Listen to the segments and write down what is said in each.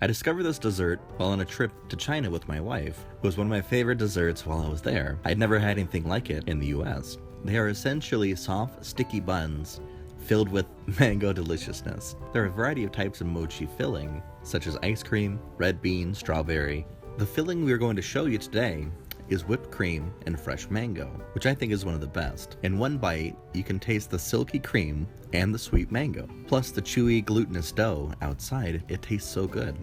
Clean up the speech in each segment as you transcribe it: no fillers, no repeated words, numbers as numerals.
I discovered this dessert while on a trip to China with my wife. It was one of my favorite desserts while I was there. I'd never had anything like it in the US. They are essentially soft, sticky buns filled with mango deliciousness. There are a variety of types of mochi filling, such as ice cream, red bean, strawberry. The filling we are going to show you today is whipped cream and fresh mango, which I think is one of the best. In one bite, you can taste the silky cream and the sweet mango, plus the chewy glutinous dough outside. It tastes so good.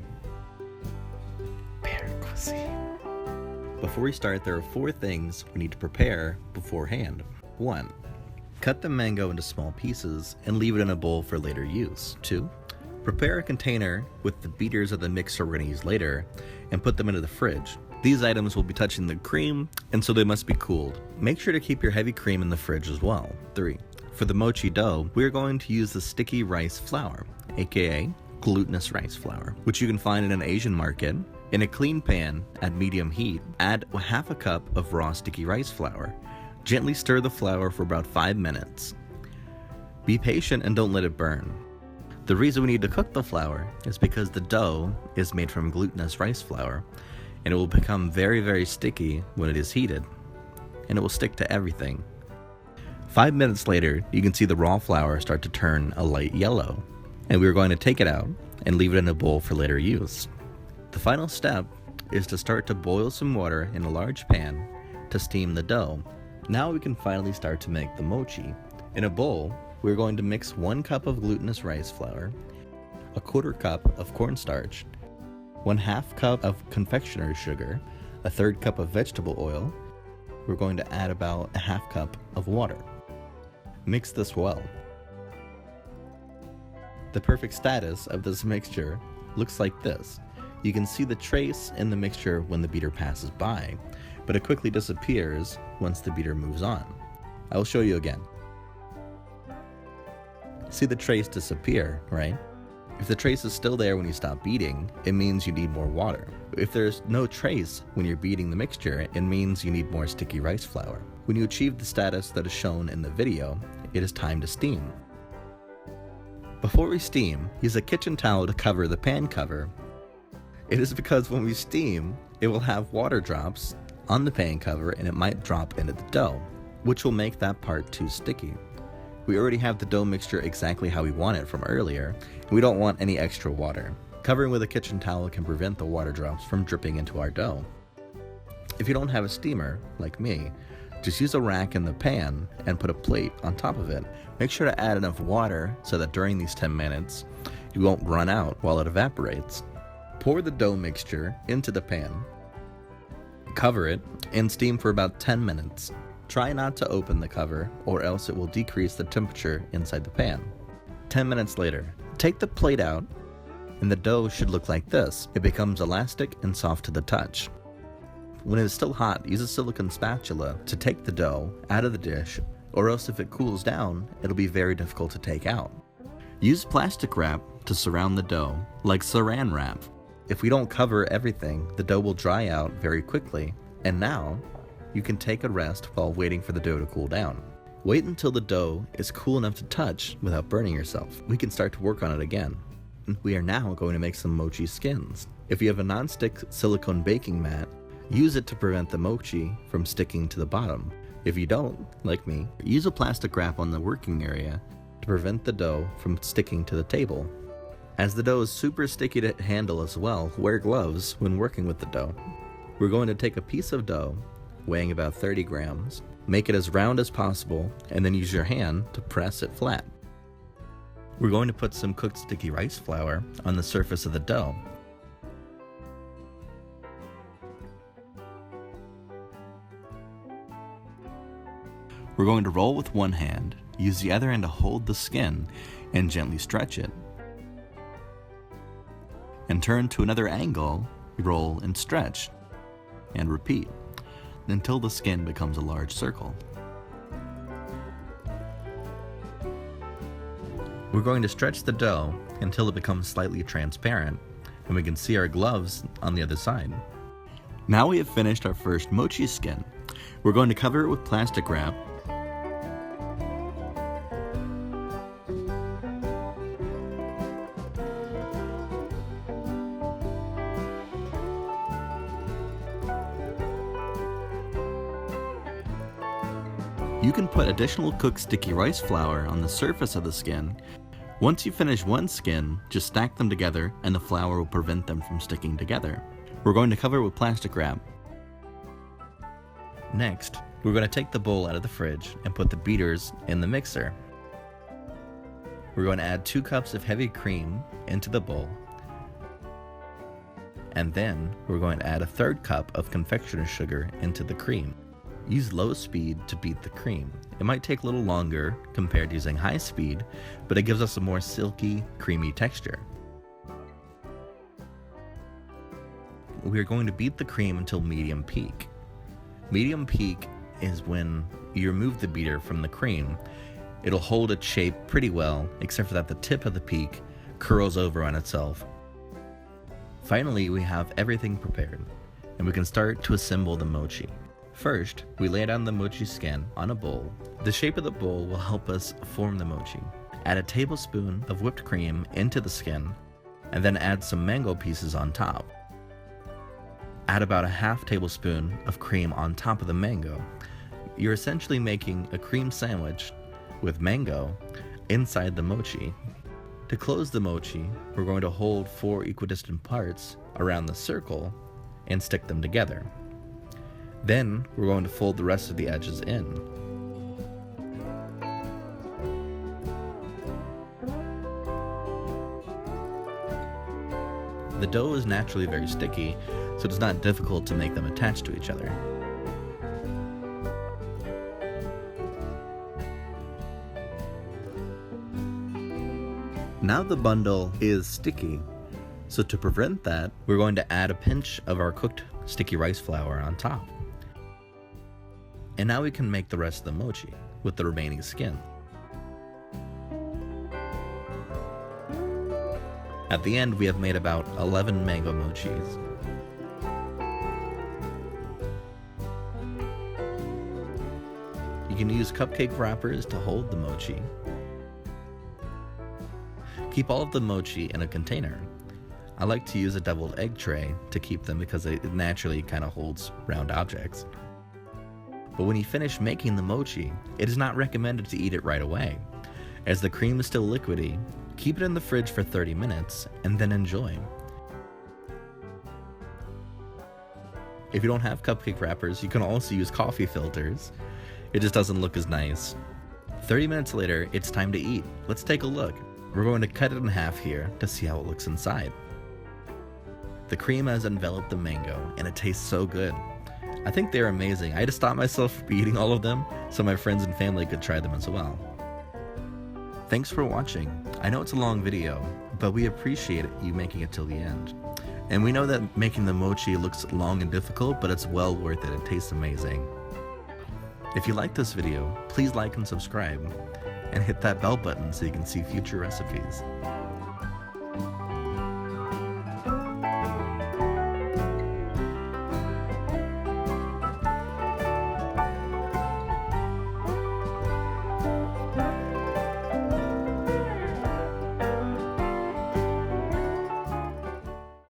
Bear cuisine. Before we start, there are 4 things we need to prepare beforehand. 1. Cut the mango into small pieces and leave it in a bowl for later use. 2. Prepare a container with the beaters of the mixer we're going to use later and put them into the fridge. These items will be touching the cream, and so they must be cooled. Make sure to keep your heavy cream in the fridge as well. 3. For the mochi dough, we are going to use the sticky rice flour, aka glutinous rice flour, which you can find in an Asian market. In a clean pan at medium heat, add half a cup of raw sticky rice flour. Gently stir the flour for about 5 minutes. Be patient and don't let it burn. The reason we need to cook the flour is because the dough is made from glutinous rice flour, and it will become very, very sticky when it is heated, and it will stick to everything. 5 minutes later, you can see the raw flour start to turn a light yellow, and we are going to take it out and leave it in a bowl for later use. The final step is to start to boil some water in a large pan to steam the dough. Now we can finally start to make the mochi. In a bowl, we're going to mix 1 cup of glutinous rice flour, a 1/4 cup of cornstarch, 1/2 cup of confectioner's sugar, a 1/3 cup of vegetable oil. We're going to add about a 1/2 cup of water. Mix this well. The perfect status of this mixture looks like this. You can see the trace in the mixture when the beater passes by, but it quickly disappears once the beater moves on. I will show you again. See the trace disappear, right? If the trace is still there when you stop beating, it means you need more water. If there's no trace when you're beating the mixture, it means you need more sticky rice flour. When you achieve the status that is shown in the video, it is time to steam. Before we steam, use a kitchen towel to cover the pan cover. It is because when we steam, it will have water drops on the pan cover and it might drop into the dough, which will make that part too sticky. We already have the dough mixture exactly how we want it from earlier, and we don't want any extra water. Covering with a kitchen towel can prevent the water drops from dripping into our dough. If you don't have a steamer, like me, just use a rack in the pan and put a plate on top of it. Make sure to add enough water so that during these 10 minutes, you won't run out while it evaporates. Pour the dough mixture into the pan, cover it, and steam for about 10 minutes. Try not to open the cover or else it will decrease the temperature inside the pan. 10 minutes later, take the plate out and the dough should look like this. It becomes elastic and soft to the touch. When it is still hot, use a silicone spatula to take the dough out of the dish, or else if it cools down, it'll be very difficult to take out. Use plastic wrap to surround the dough, like saran wrap. If we don't cover everything, the dough will dry out very quickly, and now you can take a rest while waiting for the dough to cool down. Wait until the dough is cool enough to touch without burning yourself. We can start to work on it again. We are now going to make some mochi skins. If you have a non-stick silicone baking mat, use it to prevent the mochi from sticking to the bottom. If you don't, like me, use a plastic wrap on the working area to prevent the dough from sticking to the table. As the dough is super sticky to handle as well, wear gloves when working with the dough. We're going to take a piece of dough weighing about 30 grams, make it as round as possible, and then use your hand to press it flat. We're going to put some cooked sticky rice flour on the surface of the dough. We're going to roll with one hand, use the other hand to hold the skin, and gently stretch it. And turn to another angle, roll and stretch, and repeat until the skin becomes a large circle. We're going to stretch the dough until it becomes slightly transparent, and we can see our gloves on the other side. Now we have finished our first mochi skin. We're going to cover it with plastic wrap, You can put additional cooked sticky rice flour on the surface of the skin. Once you finish one skin, just stack them together and the flour will prevent them from sticking together. We're going to cover it with plastic wrap. Next, we're going to take the bowl out of the fridge and put the beaters in the mixer. We're going to add 2 cups of heavy cream into the bowl. And then we're going to add a 1/3 cup of confectioner's sugar into the cream. Use low speed to beat the cream. It might take a little longer compared to using high speed, but it gives us a more silky, creamy texture. We are going to beat the cream until medium peak. Medium peak is when you remove the beater from the cream. It'll hold its shape pretty well, except for that the tip of the peak curls over on itself. Finally, we have everything prepared, and we can start to assemble the mochi. First, we lay down the mochi skin on a bowl. The shape of the bowl will help us form the mochi. Add a tablespoon of whipped cream into the skin, and then add some mango pieces on top. Add about a 1/2 tablespoon of cream on top of the mango. You're essentially making a cream sandwich with mango inside the mochi. To close the mochi, we're going to hold 4 equidistant parts around the circle and stick them together. Then we're going to fold the rest of the edges in. The dough is naturally very sticky, so it's not difficult to make them attach to each other. Now the bundle is sticky, so to prevent that, we're going to add a pinch of our cooked sticky rice flour on top. And now we can make the rest of the mochi with the remaining skin. At the end, we have made about 11 mango mochis. You can use cupcake wrappers to hold the mochi. Keep all of the mochi in a container. I like to use a deviled egg tray to keep them because it naturally kind of holds round objects. But when you finish making the mochi, it is not recommended to eat it right away. As the cream is still liquidy, keep it in the fridge for 30 minutes and then enjoy. If you don't have cupcake wrappers, you can also use coffee filters. It just doesn't look as nice. 30 minutes later, it's time to eat. Let's take a look. We're going to cut it in half here to see how it looks inside. The cream has enveloped the mango and it tastes so good. I think they're amazing. I had to stop myself from eating all of them so my friends and family could try them as well. Thanks for watching. I know it's a long video, but we appreciate you making it till the end. And we know that making the mochi looks long and difficult, but it's well worth it. It tastes amazing. If you like this video, please like and subscribe, and hit that bell button so you can see future recipes.